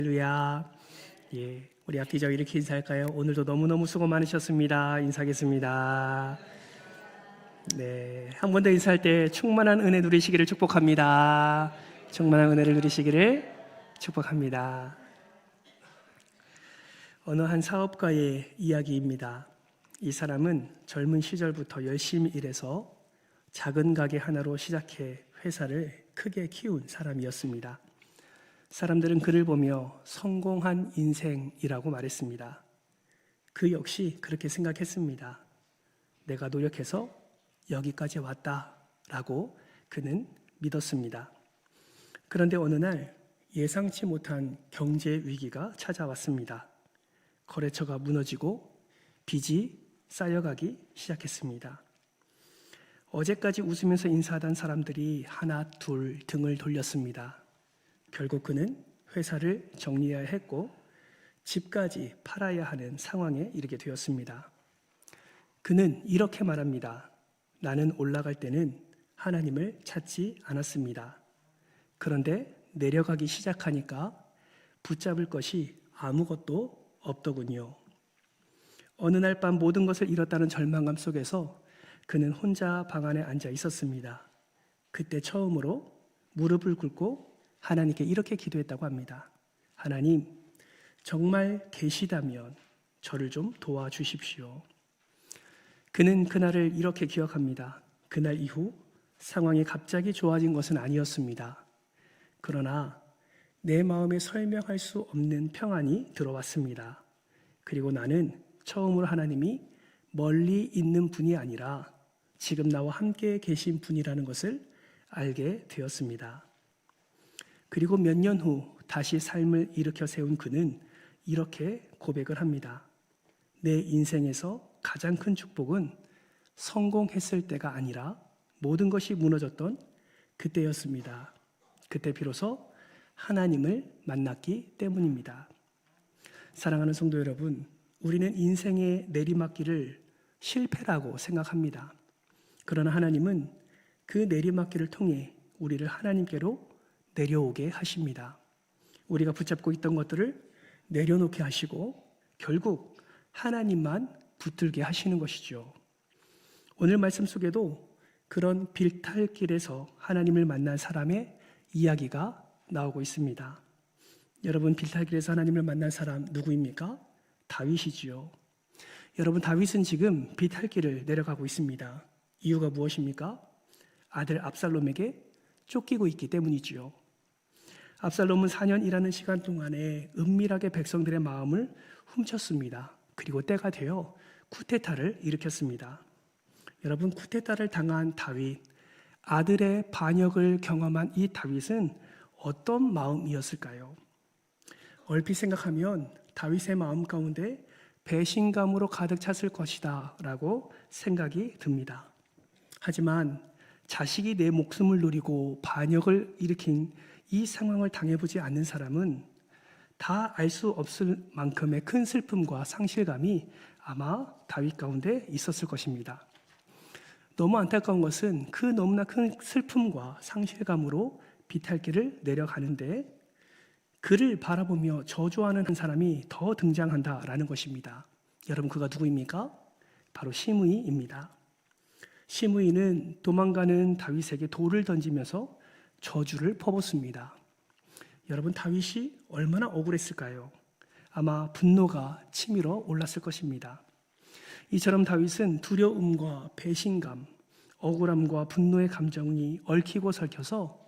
할렐루야. 예, 우리 앞뒤적 이렇게 인사할까요? 오늘도 너무너무 수고 많으셨습니다. 인사하겠습니다. 네, 한 번 더 인사할 때 충만한 은혜 누리시기를 축복합니다. 충만한 은혜를 누리시기를 축복합니다. 어느 한 사업가의 이야기입니다. 이 사람은 젊은 시절부터 열심히 일해서 작은 가게 하나로 시작해 회사를 크게 키운 사람이었습니다. 사람들은 그를 보며 성공한 인생이라고 말했습니다. 그 역시 그렇게 생각했습니다. 내가 노력해서 여기까지 왔다라고 그는 믿었습니다. 그런데 어느 날 예상치 못한 경제 위기가 찾아왔습니다. 거래처가 무너지고 빚이 쌓여가기 시작했습니다. 어제까지 웃으면서 인사하던 사람들이 하나 둘 등을 돌렸습니다. 결국 그는 회사를 정리해야 했고 집까지 팔아야 하는 상황에 이르게 되었습니다. 그는 이렇게 말합니다. 나는 올라갈 때는 하나님을 찾지 않았습니다. 그런데 내려가기 시작하니까 붙잡을 것이 아무것도 없더군요. 어느 날 밤 모든 것을 잃었다는 절망감 속에서 그는 혼자 방 안에 앉아 있었습니다. 그때 처음으로 무릎을 꿇고 하나님께 이렇게 기도했다고 합니다. 하나님, 정말 계시다면 저를 좀 도와주십시오. 그는 그날을 이렇게 기억합니다. 그날 이후 상황이 갑자기 좋아진 것은 아니었습니다. 그러나 내 마음에 설명할 수 없는 평안이 들어왔습니다. 그리고 나는 처음으로 하나님이 멀리 있는 분이 아니라 지금 나와 함께 계신 분이라는 것을 알게 되었습니다. 그리고 몇 년 후 다시 삶을 일으켜 세운 그는 이렇게 고백을 합니다. 내 인생에서 가장 큰 축복은 성공했을 때가 아니라 모든 것이 무너졌던 그때였습니다. 그때 비로소 하나님을 만났기 때문입니다. 사랑하는 성도 여러분, 우리는 인생의 내리막길을 실패라고 생각합니다. 그러나 하나님은 그 내리막길을 통해 우리를 하나님께로 내려오게 하십니다. 우리가 붙잡고 있던 것들을 내려놓게 하시고 결국 하나님만 붙들게 하시는 것이죠. 오늘 말씀 속에도 그런 빌탈길에서 하나님을 만난 사람의 이야기가 나오고 있습니다. 여러분, 빌탈길에서 하나님을 만난 사람 누구입니까? 다윗이지요. 여러분, 다윗은 지금 빌탈길을 내려가고 있습니다. 이유가 무엇입니까? 아들 압살롬에게 쫓기고 있기 때문이지요. 압살롬은 4년 일하는 시간 동안에 은밀하게 백성들의 마음을 훔쳤습니다. 그리고 때가 되어 쿠데타를 일으켰습니다. 여러분, 쿠데타를 당한 다윗, 아들의 반역을 경험한 이 다윗은 어떤 마음이었을까요? 얼핏 생각하면 다윗의 마음 가운데 배신감으로 가득 찼을 것이다 라고 생각이 듭니다. 하지만 자식이 내 목숨을 노리고 반역을 일으킨 이 상황을 당해보지 않는 사람은 다 알 수 없을 만큼의 큰 슬픔과 상실감이 아마 다윗 가운데 있었을 것입니다. 너무 안타까운 것은 그 너무나 큰 슬픔과 상실감으로 비탈길을 내려가는데 그를 바라보며 저주하는 한 사람이 더 등장한다라는 것입니다. 여러분, 그가 누구입니까? 바로 시므이입니다. 시므이는 도망가는 다윗에게 돌을 던지면서 저주를 퍼붓습니다. 여러분, 다윗이 얼마나 억울했을까요? 아마 분노가 치밀어 올랐을 것입니다. 이처럼 다윗은 두려움과 배신감, 억울함과 분노의 감정이 얽히고 설켜서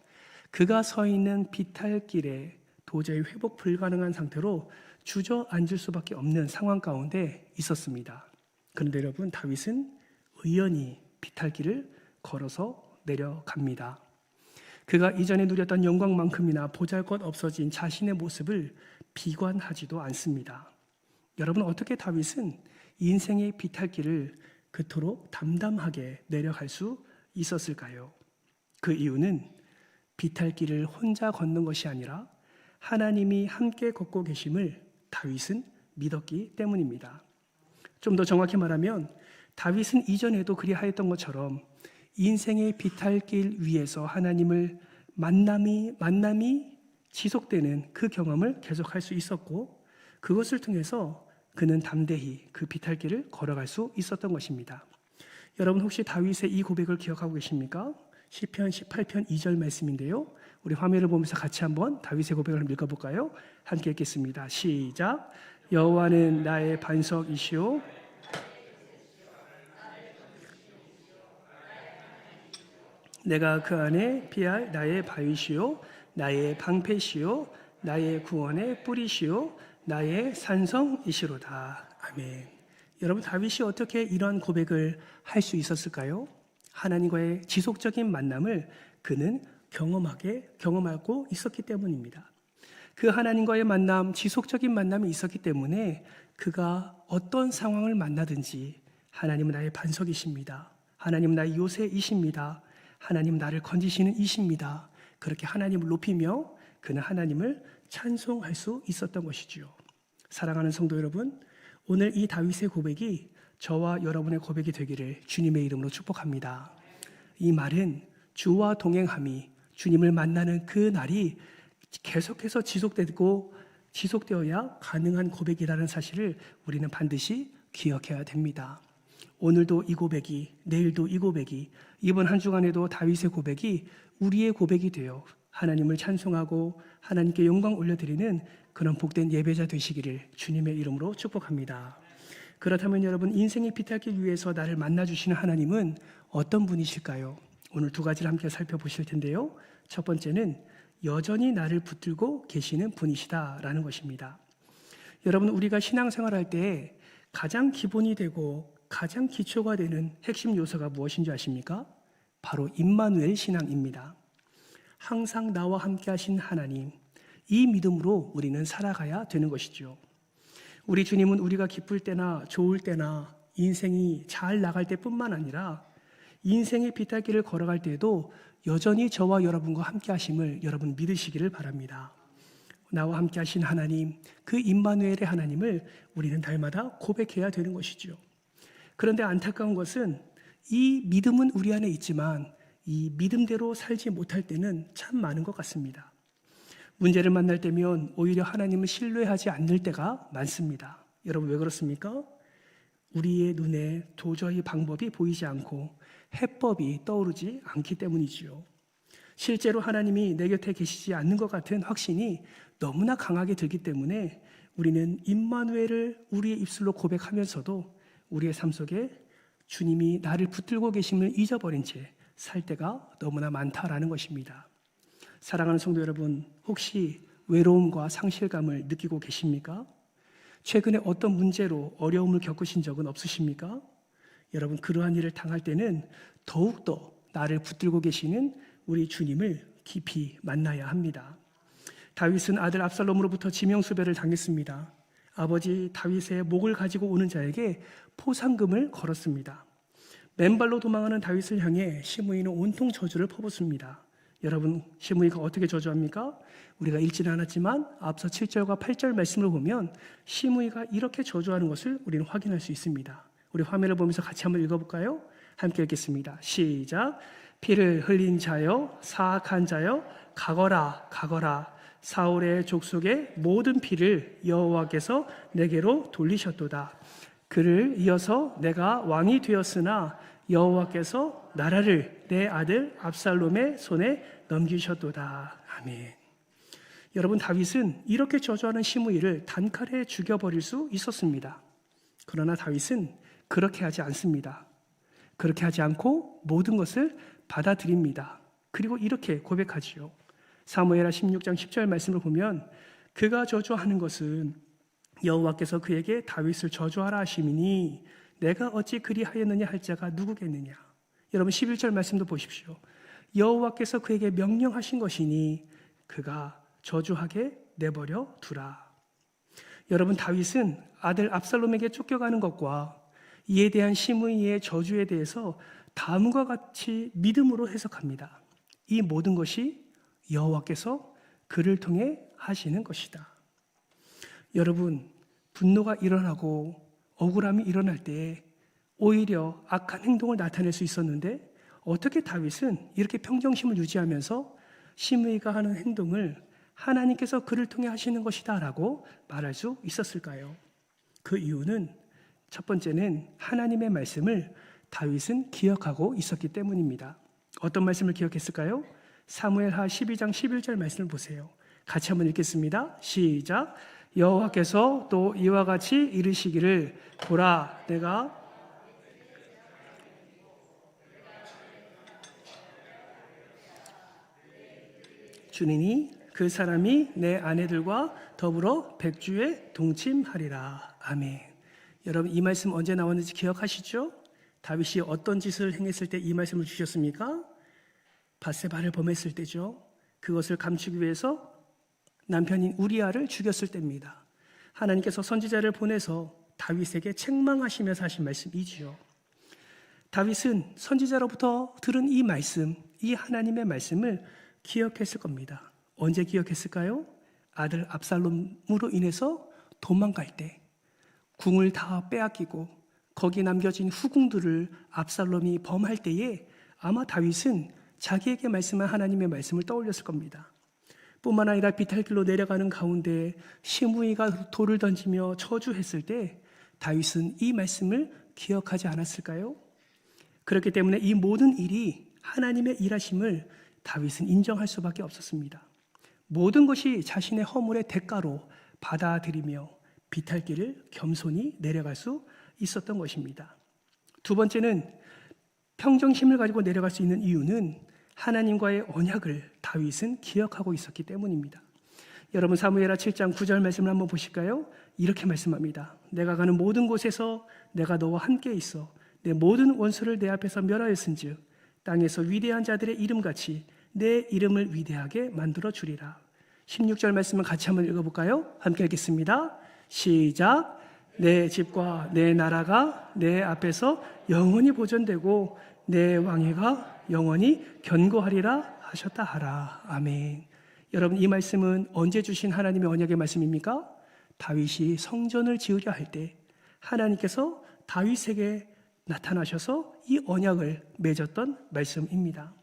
그가 서 있는 비탈길에 도저히 회복 불가능한 상태로 주저앉을 수밖에 없는 상황 가운데 있었습니다. 그런데 여러분, 다윗은 의연히 비탈길을 걸어서 내려갑니다. 그가 이전에 누렸던 영광만큼이나 보잘것없어진 자신의 모습을 비관하지도 않습니다. 여러분, 어떻게 다윗은 인생의 비탈길을 그토록 담담하게 내려갈 수 있었을까요? 그 이유는 비탈길을 혼자 걷는 것이 아니라 하나님이 함께 걷고 계심을 다윗은 믿었기 때문입니다. 좀 더 정확히 말하면 다윗은 이전에도 그리하였던 것처럼 인생의 비탈길 위에서 하나님을 만남이 지속되는 그 경험을 계속할 수 있었고, 그것을 통해서 그는 담대히 그 비탈길을 걸어갈 수 있었던 것입니다. 여러분 혹시 다윗의 이 고백을 기억하고 계십니까? 시편 18편 2절 말씀인데요. 우리 화면을 보면서 같이 한번 다윗의 고백을 읽어볼까요? 함께 읽겠습니다. 시작. 여호와는 나의 반석이시오 내가 그 안에 피할 나의 바위시오 나의 방패시오 나의 구원의 뿌리시오 나의 산성이시로다. 아멘. 여러분 다윗이 어떻게 이러한 고백을 할 수 있었을까요? 하나님과의 지속적인 만남을 그는 경험하고 있었기 때문입니다. 그 하나님과의 만남, 지속적인 만남이 있었기 때문에 그가 어떤 상황을 만나든지 하나님은 나의 반석이십니다. 하나님은 나의 요새이십니다. 하나님은 나를 건지시는 이십니다. 그렇게 하나님을 높이며 그는 하나님을 찬송할 수 있었던 것이지요. 사랑하는 성도 여러분, 오늘 이 다윗의 고백이 저와 여러분의 고백이 되기를 주님의 이름으로 축복합니다. 이 말은 주와 동행함이 주님을 만나는 그 날이 계속해서 지속되어야 가능한 고백이라는 사실을 우리는 반드시 기억해야 됩니다. 오늘도 이 고백이, 내일도 이 고백이, 이번 한 주간에도 다윗의 고백이 우리의 고백이 되어 하나님을 찬송하고 하나님께 영광 올려드리는 그런 복된 예배자 되시기를 주님의 이름으로 축복합니다. 그렇다면 여러분, 인생의 비탈길 위에서 나를 만나주시는 하나님은 어떤 분이실까요? 오늘 두 가지를 함께 살펴보실 텐데요. 첫 번째는 여전히 나를 붙들고 계시는 분이시다라는 것입니다. 여러분, 우리가 신앙생활할 때 가장 기본이 되고 가장 기초가 되는 핵심 요소가 무엇인지 아십니까? 바로 임마누엘 신앙입니다. 항상 나와 함께 하신 하나님, 이 믿음으로 우리는 살아가야 되는 것이죠. 우리 주님은 우리가 기쁠 때나 좋을 때나 인생이 잘 나갈 때뿐만 아니라 인생의 비탈길을 걸어갈 때에도 여전히 저와 여러분과 함께 하심을 여러분 믿으시기를 바랍니다. 나와 함께 하신 하나님, 그 임마누엘의 하나님을 우리는 날마다 고백해야 되는 것이죠. 그런데 안타까운 것은 이 믿음은 우리 안에 있지만 이 믿음대로 살지 못할 때는 참 많은 것 같습니다. 문제를 만날 때면 오히려 하나님을 신뢰하지 않을 때가 많습니다. 여러분 왜 그렇습니까? 우리의 눈에 도저히 방법이 보이지 않고 해법이 떠오르지 않기 때문이지요. 실제로 하나님이 내 곁에 계시지 않는 것 같은 확신이 너무나 강하게 들기 때문에 우리는 임마누엘을 우리의 입술로 고백하면서도 우리의 삶 속에 주님이 나를 붙들고 계심을 잊어버린 채 살 때가 너무나 많다라는 것입니다. 사랑하는 성도 여러분, 혹시 외로움과 상실감을 느끼고 계십니까? 최근에 어떤 문제로 어려움을 겪으신 적은 없으십니까? 여러분, 그러한 일을 당할 때는 더욱더 나를 붙들고 계시는 우리 주님을 깊이 만나야 합니다. 다윗은 아들 압살롬으로부터 지명수배를 당했습니다. 아버지 다윗의 목을 가지고 오는 자에게 포상금을 걸었습니다. 맨발로 도망하는 다윗을 향해 시므이는 온통 저주를 퍼붓습니다. 여러분, 시므이가 어떻게 저주합니까? 우리가 읽지는 않았지만 앞서 7절과 8절 말씀을 보면 시므이가 이렇게 저주하는 것을 우리는 확인할 수 있습니다. 우리 화면을 보면서 같이 한번 읽어볼까요? 함께 읽겠습니다. 시작. 피를 흘린 자여, 사악한 자여, 가거라 가거라. 사울의 족속의 모든 피를 여호와께서 내게로 돌리셨도다. 그를 이어서 내가 왕이 되었으나 여호와께서 나라를 내 아들 압살롬의 손에 넘기셨도다. 아멘. 여러분, 다윗은 이렇게 저주하는 시므이를 단칼에 죽여버릴 수 있었습니다. 그러나 다윗은 그렇게 하지 않습니다. 그렇게 하지 않고 모든 것을 받아들입니다. 그리고 이렇게 고백하지요. 사무엘하 16장 10절 말씀을 보면 그가 저주하는 것은 여호와께서 그에게 다윗을 저주하라 하심이니 내가 어찌 그리하였느냐 할 자가 누구겠느냐. 여러분 11절 말씀도 보십시오. 여호와께서 그에게 명령하신 것이니 그가 저주하게 내버려 두라. 여러분, 다윗은 아들 압살롬에게 쫓겨가는 것과 이에 대한 시므이의 저주에 대해서 다음과 같이 믿음으로 해석합니다. 이 모든 것이 여호와께서 그를 통해 하시는 것이다. 여러분, 분노가 일어나고 억울함이 일어날 때 오히려 악한 행동을 나타낼 수 있었는데 어떻게 다윗은 이렇게 평정심을 유지하면서 시므이가 하는 행동을 하나님께서 그를 통해 하시는 것이다 라고 말할 수 있었을까요? 그 이유는 첫 번째는 하나님의 말씀을 다윗은 기억하고 있었기 때문입니다. 어떤 말씀을 기억했을까요? 사무엘하 12장 11절 말씀을 보세요. 같이 한번 읽겠습니다. 시작. 여호와께서 또 이와 같이 이르시기를 보라 내가 주니니 그 사람이 내 아내들과 더불어 백주에 동침하리라. 아멘. 여러분 이 말씀 언제 나왔는지 기억하시죠? 다윗이 어떤 짓을 행했을 때 이 말씀을 주셨습니까? 밧세바를 범했을 때죠. 그것을 감추기 위해서 남편인 우리아를 죽였을 때입니다. 하나님께서 선지자를 보내서 다윗에게 책망하시면서 하신 말씀이지요. 다윗은 선지자로부터 들은 이 말씀, 이 하나님의 말씀을 기억했을 겁니다. 언제 기억했을까요? 아들 압살롬으로 인해서 도망갈 때 궁을 다 빼앗기고 거기 남겨진 후궁들을 압살롬이 범할 때에 아마 다윗은 자기에게 말씀한 하나님의 말씀을 떠올렸을 겁니다. 뿐만 아니라 비탈길로 내려가는 가운데 시므이가 돌을 던지며 저주했을 때 다윗은 이 말씀을 기억하지 않았을까요? 그렇기 때문에 이 모든 일이 하나님의 일하심을 다윗은 인정할 수밖에 없었습니다. 모든 것이 자신의 허물의 대가로 받아들이며 비탈길을 겸손히 내려갈 수 있었던 것입니다. 두 번째는 평정심을 가지고 내려갈 수 있는 이유는 하나님과의 언약을 다윗은 기억하고 있었기 때문입니다. 여러분 사무엘하 7장 9절 말씀을 한번 보실까요? 이렇게 말씀합니다. 내가 가는 모든 곳에서 내가 너와 함께 있어 내 모든 원수를 내 앞에서 멸하였은즉 땅에서 위대한 자들의 이름같이 내 이름을 위대하게 만들어 주리라. 16절 말씀을 같이 한번 읽어볼까요? 함께 읽겠습니다. 시작. 내 집과 내 나라가 내 앞에서 영원히 보존되고 내 왕위가 영원히 견고하리라 하셨다 하라. 아멘. 여러분 이 말씀은 언제 주신 하나님의 언약의 말씀입니까? 다윗이 성전을 지으려 할 때 하나님께서 다윗에게 나타나셔서 이 언약을 맺었던 말씀입니다.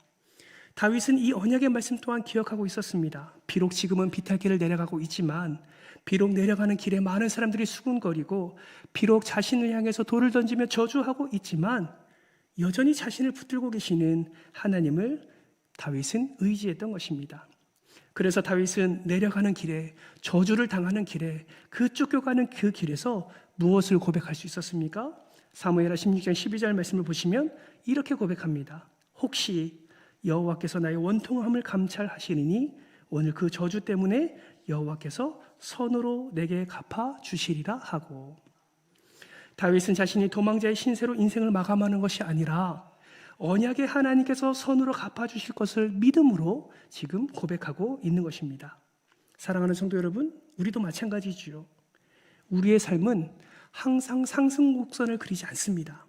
다윗은 이 언약의 말씀 또한 기억하고 있었습니다. 비록 지금은 비탈길을 내려가고 있지만 비록 내려가는 길에 많은 사람들이 수군거리고 비록 자신을 향해서 돌을 던지며 저주하고 있지만 여전히 자신을 붙들고 계시는 하나님을 다윗은 의지했던 것입니다. 그래서 다윗은 내려가는 길에 저주를 당하는 길에 그 쫓겨가는 그 길에서 무엇을 고백할 수 있었습니까? 사무엘하 16장 12절 말씀을 보시면 이렇게 고백합니다. 혹시 여호와께서 나의 원통함을 감찰하시리니 오늘 그 저주 때문에 여호와께서 선으로 내게 갚아 주시리라 하고, 다윗은 자신이 도망자의 신세로 인생을 마감하는 것이 아니라 언약의 하나님께서 선으로 갚아주실 것을 믿음으로 지금 고백하고 있는 것입니다. 사랑하는 성도 여러분, 우리도 마찬가지지요. 우리의 삶은 항상 상승곡선을 그리지 않습니다.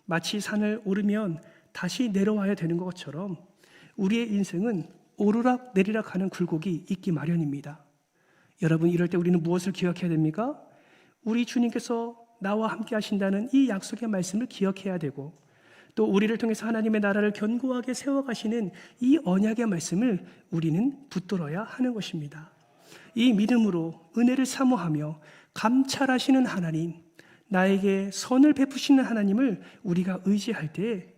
마치 산을 오르면 다시 내려와야 되는 것처럼 우리의 인생은 오르락 내리락 하는 굴곡이 있기 마련입니다. 여러분, 이럴 때 우리는 무엇을 기억해야 됩니까? 우리 주님께서 나와 함께 하신다는 이 약속의 말씀을 기억해야 되고, 또 우리를 통해서 하나님의 나라를 견고하게 세워가시는 이 언약의 말씀을 우리는 붙들어야 하는 것입니다. 이 믿음으로 은혜를 사모하며 감찰하시는 하나님, 나에게 선을 베푸시는 하나님을 우리가 의지할 때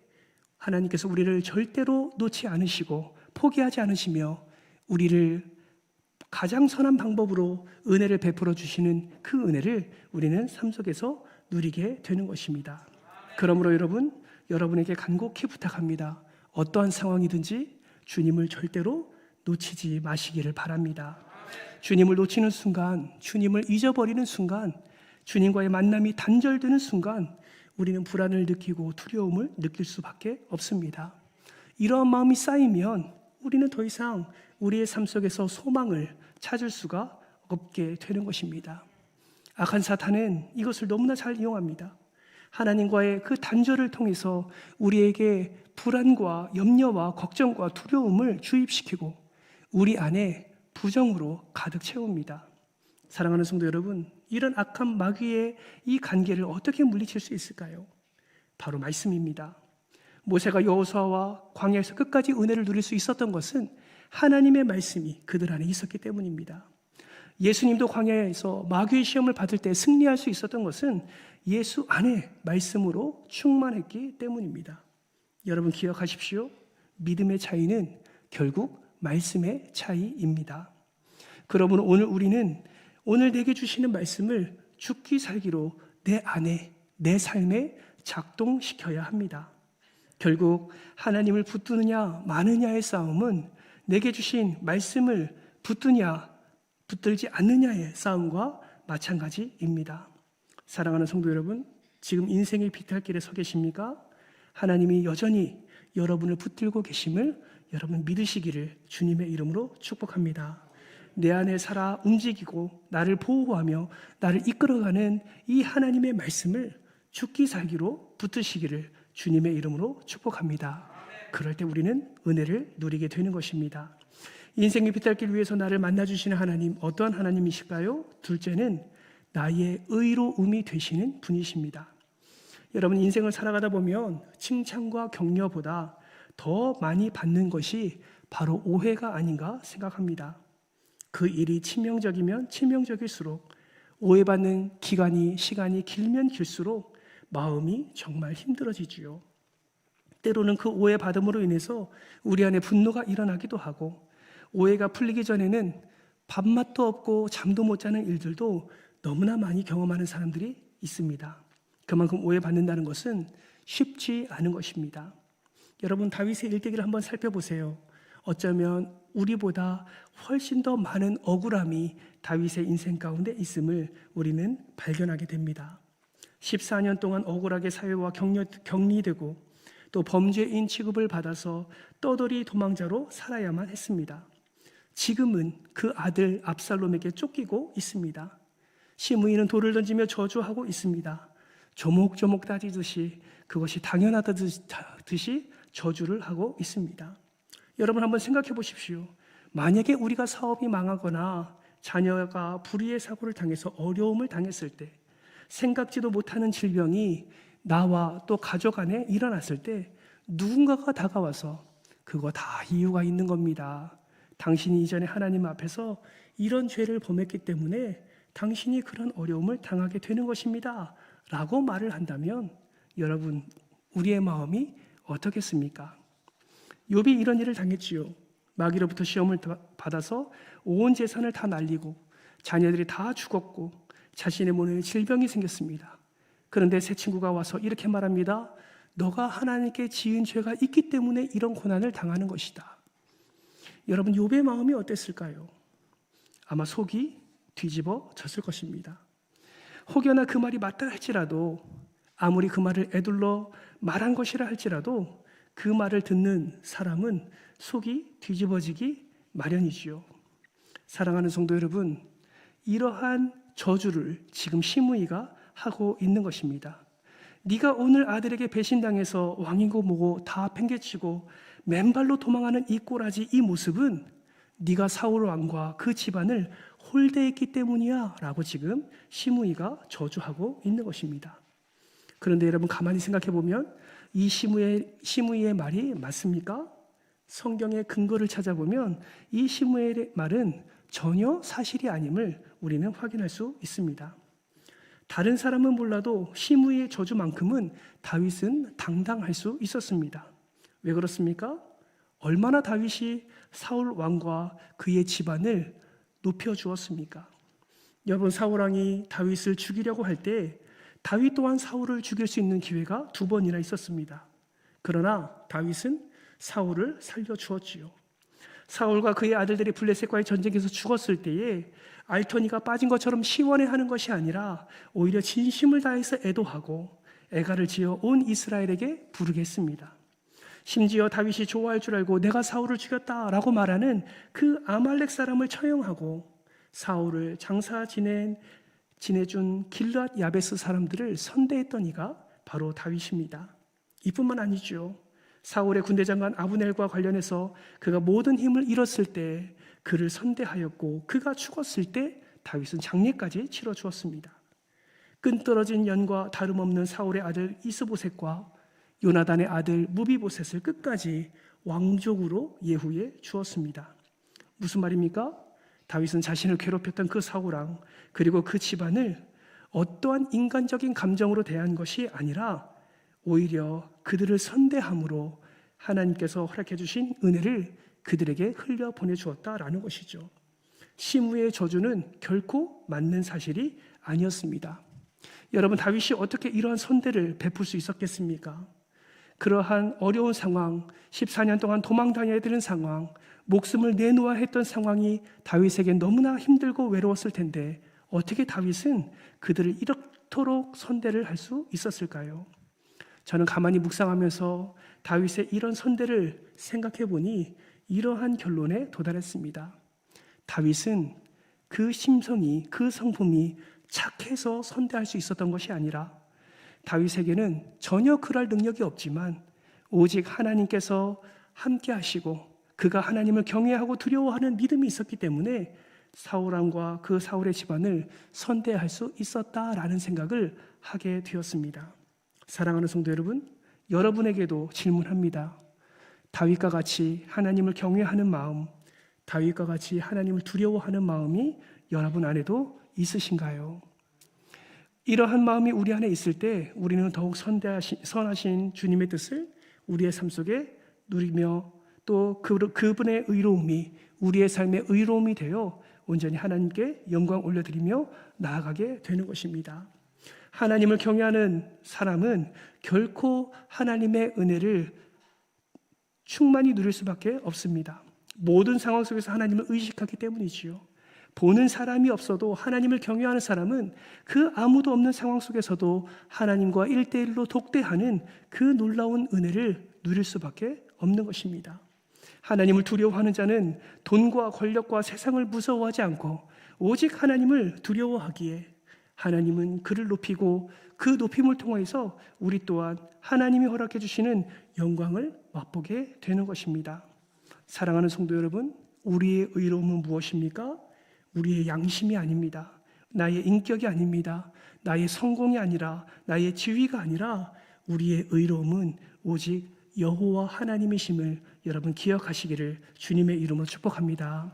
하나님께서 우리를 절대로 놓지 않으시고 포기하지 않으시며 우리를 가장 선한 방법으로 은혜를 베풀어 주시는 그 은혜를 우리는 삶 속에서 누리게 되는 것입니다. 그러므로 여러분에게 간곡히 부탁합니다. 어떠한 상황이든지 주님을 절대로 놓치지 마시기를 바랍니다. 주님을 놓치는 순간, 주님을 잊어버리는 순간, 주님과의 만남이 단절되는 순간 우리는 불안을 느끼고 두려움을 느낄 수밖에 없습니다. 이러한 마음이 쌓이면 우리는 더 이상 우리의 삶 속에서 소망을 찾을 수가 없게 되는 것입니다. 악한 사탄은 이것을 너무나 잘 이용합니다. 하나님과의 그 단절을 통해서 우리에게 불안과 염려와 걱정과 두려움을 주입시키고 우리 안에 부정으로 가득 채웁니다. 사랑하는 성도 여러분, 이런 악한 마귀의 이 관계를 어떻게 물리칠 수 있을까요? 바로 말씀입니다. 모세가 여호수아와 광야에서 끝까지 은혜를 누릴 수 있었던 것은 하나님의 말씀이 그들 안에 있었기 때문입니다. 예수님도 광야에서 마귀의 시험을 받을 때 승리할 수 있었던 것은 예수 안에 말씀으로 충만했기 때문입니다. 여러분 기억하십시오. 믿음의 차이는 결국 말씀의 차이입니다. 그러므로 우리는 오늘 내게 주시는 말씀을 죽기 살기로 내 안에, 내 삶에 작동시켜야 합니다. 결국 하나님을 붙드느냐 마느냐의 싸움은 내게 주신 말씀을 붙드냐 붙들지 않느냐의 싸움과 마찬가지입니다. 사랑하는 성도 여러분, 지금 인생의 비탈길에 서 계십니까? 하나님이 여전히 여러분을 붙들고 계심을 여러분 믿으시기를 주님의 이름으로 축복합니다. 내 안에 살아 움직이고 나를 보호하며 나를 이끌어가는 이 하나님의 말씀을 죽기 살기로 붙드시기를 주님의 이름으로 축복합니다. 그럴 때 우리는 은혜를 누리게 되는 것입니다. 인생의 비탈길 위해서 나를 만나주시는 하나님, 어떠한 하나님이실까요? 둘째는 나의 의로움이 되시는 분이십니다. 여러분 인생을 살아가다 보면 칭찬과 격려보다 더 많이 받는 것이 바로 오해가 아닌가 생각합니다. 그 일이 치명적이면 치명적일수록 오해받는 시간이 길면 길수록 마음이 정말 힘들어지지요. 때로는 그 오해받음으로 인해서 우리 안에 분노가 일어나기도 하고, 오해가 풀리기 전에는 밥맛도 없고 잠도 못 자는 일들도 너무나 많이 경험하는 사람들이 있습니다. 그만큼 오해받는다는 것은 쉽지 않은 것입니다. 여러분 다윗의 일대기를 한번 살펴보세요. 어쩌면 우리보다 훨씬 더 많은 억울함이 다윗의 인생 가운데 있음을 우리는 발견하게 됩니다. 14년 동안 억울하게 사회와 격리되고 또 범죄인 취급을 받아서 떠돌이 도망자로 살아야만 했습니다. 지금은 그 아들 압살롬에게 쫓기고 있습니다. 시므이는 돌을 던지며 저주하고 있습니다. 조목조목 따지듯이 그것이 당연하듯이 저주를 하고 있습니다. 여러분 한번 생각해 보십시오. 만약에 우리가 사업이 망하거나 자녀가 불의의 사고를 당해서 어려움을 당했을 때, 생각지도 못하는 질병이 나와 또 가족 안에 일어났을 때 누군가가 다가와서 그거 다 이유가 있는 겁니다. 당신이 이전에 하나님 앞에서 이런 죄를 범했기 때문에 당신이 그런 어려움을 당하게 되는 것입니다 라고 말을 한다면 여러분 우리의 마음이 어떻겠습니까? 욥이 이런 일을 당했지요. 마귀로부터 시험을 받아서 온 재산을 다 날리고 자녀들이 다 죽었고 자신의 몸에 질병이 생겼습니다. 그런데 새 친구가 와서 이렇게 말합니다. 너가 하나님께 지은 죄가 있기 때문에 이런 고난을 당하는 것이다. 여러분 욥의 마음이 어땠을까요? 아마 속이 뒤집어졌을 것입니다. 혹여나 그 말이 맞다 할지라도, 아무리 그 말을 에둘러 말한 것이라 할지라도 그 말을 듣는 사람은 속이 뒤집어지기 마련이지요. 사랑하는 성도 여러분, 이러한 저주를 지금 시므이가 하고 있는 것입니다. 네가 오늘 아들에게 배신당해서 왕이고 뭐고 다 팽개치고 맨발로 도망하는 이 꼬라지, 이 모습은 네가 사울 왕과 그 집안을 홀대했기 때문이야 라고 지금 시므이가 저주하고 있는 것입니다. 그런데 여러분 가만히 생각해 보면 이 시므이의 말이 맞습니까? 성경의 근거를 찾아보면 이 시므이의 말은 전혀 사실이 아님을 우리는 확인할 수 있습니다. 다른 사람은 몰라도 시므이의 저주만큼은 다윗은 당당할 수 있었습니다. 왜 그렇습니까? 얼마나 다윗이 사울 왕과 그의 집안을 높여주었습니까? 여러분 사울 왕이 다윗을 죽이려고 할 때 다윗 또한 사울을 죽일 수 있는 기회가 2번이나 있었습니다. 그러나 다윗은 사울을 살려주었지요. 사울과 그의 아들들이 블레셋과의 전쟁에서 죽었을 때에 알토니가 빠진 것처럼 시원해하는 것이 아니라 오히려 진심을 다해서 애도하고 애가를 지어 온 이스라엘에게 부르게 했습니다. 심지어 다윗이 좋아할 줄 알고 내가 사울을 죽였다라고 말하는 그 아말렉 사람을 처형하고 사울을 장사 지내준 길앗 야베스 사람들을 선대했던 이가 바로 다윗입니다. 이뿐만 아니죠. 사울의 군대 장관 아브넬과 관련해서 그가 모든 힘을 잃었을 때 그를 선대하였고, 그가 죽었을 때 다윗은 장례까지 치러주었습니다. 끈떨어진 연과 다름없는 사울의 아들 이스보셋과 요나단의 아들 무비보셋을 끝까지 왕족으로 예후해 주었습니다. 무슨 말입니까? 다윗은 자신을 괴롭혔던 그 사울왕 그리고 그 집안을 어떠한 인간적인 감정으로 대한 것이 아니라 오히려 그들을 선대함으로 하나님께서 허락해 주신 은혜를 그들에게 흘려 보내주었다라는 것이죠. 시므의 저주는 결코 맞는 사실이 아니었습니다. 여러분, 다윗이 어떻게 이러한 선대를 베풀 수 있었겠습니까? 그러한 어려운 상황, 14년 동안 도망 다녀야 되는 상황, 목숨을 내놓아야 했던 상황이 다윗에게 너무나 힘들고 외로웠을 텐데 어떻게 다윗은 그들을 이렇도록 선대를 할 수 있었을까요? 저는 가만히 묵상하면서 다윗의 이런 선대를 생각해 보니 이러한 결론에 도달했습니다. 다윗은 그 심성이, 그 성품이 착해서 선대할 수 있었던 것이 아니라 다윗에게는 전혀 그럴 능력이 없지만 오직 하나님께서 함께 하시고 그가 하나님을 경외하고 두려워하는 믿음이 있었기 때문에 사울왕과 그 사울의 집안을 선대할 수 있었다라는 생각을 하게 되었습니다. 사랑하는 성도 여러분, 여러분에게도 질문합니다. 다윗과 같이 하나님을 경외하는 마음, 다윗과 같이 하나님을 두려워하는 마음이 여러분 안에도 있으신가요? 이러한 마음이 우리 안에 있을 때 우리는 더욱 선하신 주님의 뜻을 우리의 삶 속에 누리며 또 그분의 의로움이 우리의 삶의 의로움이 되어 온전히 하나님께 영광 올려드리며 나아가게 되는 것입니다. 하나님을 경외하는 사람은 결코 하나님의 은혜를 충만히 누릴 수밖에 없습니다. 모든 상황 속에서 하나님을 의식하기 때문이지요. 보는 사람이 없어도 하나님을 경외하는 사람은 그 아무도 없는 상황 속에서도 하나님과 1대1로 독대하는 그 놀라운 은혜를 누릴 수밖에 없는 것입니다. 하나님을 두려워하는 자는 돈과 권력과 세상을 무서워하지 않고 오직 하나님을 두려워하기에 하나님은 그를 높이고 그 높임을 통해서 우리 또한 하나님이 허락해 주시는 영광을 맛보게 되는 것입니다. 사랑하는 성도 여러분, 우리의 의로움은 무엇입니까? 우리의 양심이 아닙니다. 나의 인격이 아닙니다. 나의 성공이 아니라 나의 지위가 아니라 우리의 의로움은 오직 여호와 하나님이심을 여러분 기억하시기를 주님의 이름으로 축복합니다.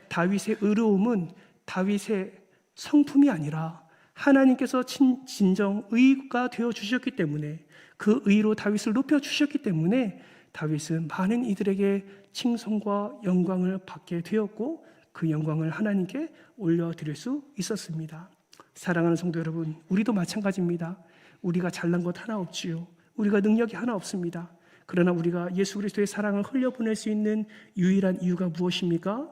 다윗의 의로움은 다윗의 성품이 아니라 하나님께서 진정 의가 되어 주셨기 때문에 그 의로 다윗을 높여 주셨기 때문에 다윗은 많은 이들에게 칭송과 영광을 받게 되었고 그 영광을 하나님께 올려드릴 수 있었습니다. 사랑하는 성도 여러분, 우리도 마찬가지입니다. 우리가 잘난 것 하나 없지요. 우리가 능력이 하나 없습니다. 그러나 우리가 예수 그리스도의 사랑을 흘려보낼 수 있는 유일한 이유가 무엇입니까?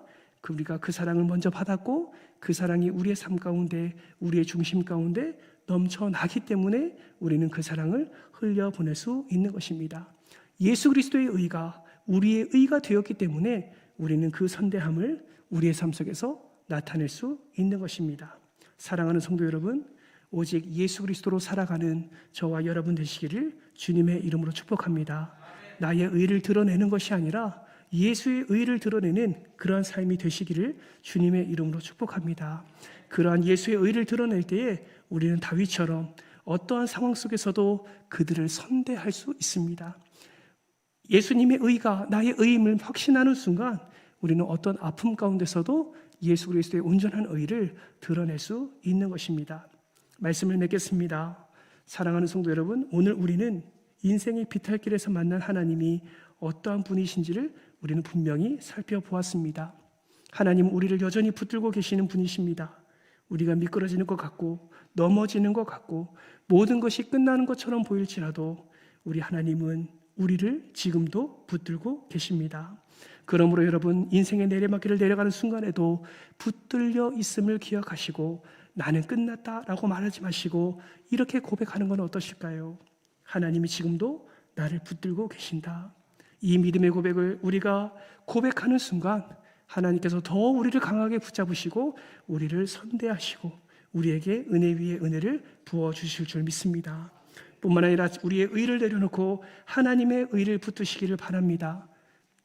우리가 그 사랑을 먼저 받았고 그 사랑이 우리의 삶 가운데, 우리의 중심 가운데 넘쳐나기 때문에 우리는 그 사랑을 흘려보낼 수 있는 것입니다. 예수 그리스도의 의가 우리의 의가 되었기 때문에 우리는 그 선대함을 우리의 삶 속에서 나타낼 수 있는 것입니다. 사랑하는 성도 여러분, 오직 예수 그리스도로 살아가는 저와 여러분 되시기를 주님의 이름으로 축복합니다. 나의 의를 드러내는 것이 아니라 예수의 의를 드러내는 그러한 삶이 되시기를 주님의 이름으로 축복합니다. 그러한 예수의 의를 드러낼 때에 우리는 다윗처럼 어떠한 상황 속에서도 그들을 선대할 수 있습니다. 예수님의 의가 나의 의임을 확신하는 순간 우리는 어떤 아픔 가운데서도 예수 그리스도의 온전한 의를 드러낼 수 있는 것입니다. 말씀을 맺겠습니다. 사랑하는 성도 여러분, 오늘 우리는 인생의 비탈길에서 만난 하나님이 어떠한 분이신지를 우리는 분명히 살펴보았습니다. 하나님은 우리를 여전히 붙들고 계시는 분이십니다. 우리가 미끄러지는 것 같고 넘어지는 것 같고 모든 것이 끝나는 것처럼 보일지라도 우리 하나님은 우리를 지금도 붙들고 계십니다. 그러므로 여러분, 인생의 내리막길을 내려가는 순간에도 붙들려 있음을 기억하시고 나는 끝났다라고 말하지 마시고 이렇게 고백하는 건 어떠실까요? 하나님이 지금도 나를 붙들고 계신다. 이 믿음의 고백을 우리가 고백하는 순간 하나님께서 더 우리를 강하게 붙잡으시고 우리를 선대하시고 우리에게 은혜 위에 은혜를 부어주실 줄 믿습니다. 뿐만 아니라 우리의 의를 내려놓고 하나님의 의를 붙드시기를 바랍니다.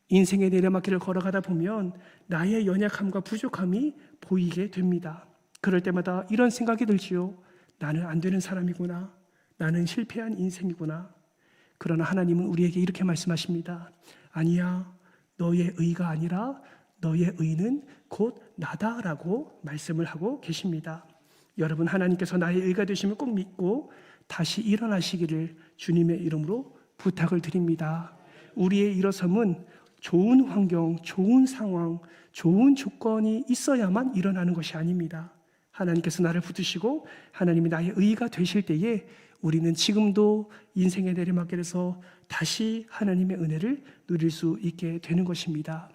인생의 내리막길을 걸어가다 보면 나의 연약함과 부족함이 보이게 됩니다. 그럴 때마다 이런 생각이 들지요. 나는 안 되는 사람이구나. 나는 실패한 인생이구나. 그러나 하나님은 우리에게 이렇게 말씀하십니다. 아니야, 너의 의가 아니라 너의 의는 곧 나다라고 말씀을 하고 계십니다. 여러분, 하나님께서 나의 의가 되심을 꼭 믿고 다시 일어나시기를 주님의 이름으로 부탁을 드립니다. 우리의 일어섬은 좋은 환경, 좋은 상황, 좋은 조건이 있어야만 일어나는 것이 아닙니다. 하나님께서 나를 붙드시고 하나님이 나의 의가 되실 때에 우리는 지금도 인생의 내리막길에서 다시 하나님의 은혜를 누릴 수 있게 되는 것입니다.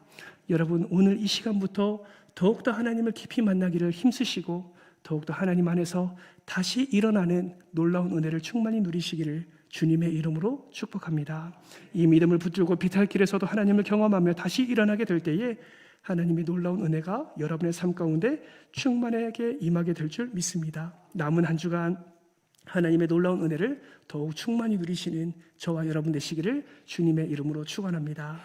여러분, 오늘 이 시간부터 더욱더 하나님을 깊이 만나기를 힘쓰시고 더욱더 하나님 안에서 다시 일어나는 놀라운 은혜를 충만히 누리시기를 주님의 이름으로 축복합니다. 이 믿음을 붙들고 비탈길에서도 하나님을 경험하며 다시 일어나게 될 때에 하나님의 놀라운 은혜가 여러분의 삶 가운데 충만하게 임하게 될 줄 믿습니다. 남은 한 주간 하나님의 놀라운 은혜를 더욱 충만히 누리시는 저와 여러분 되시기를 주님의 이름으로 축원합니다.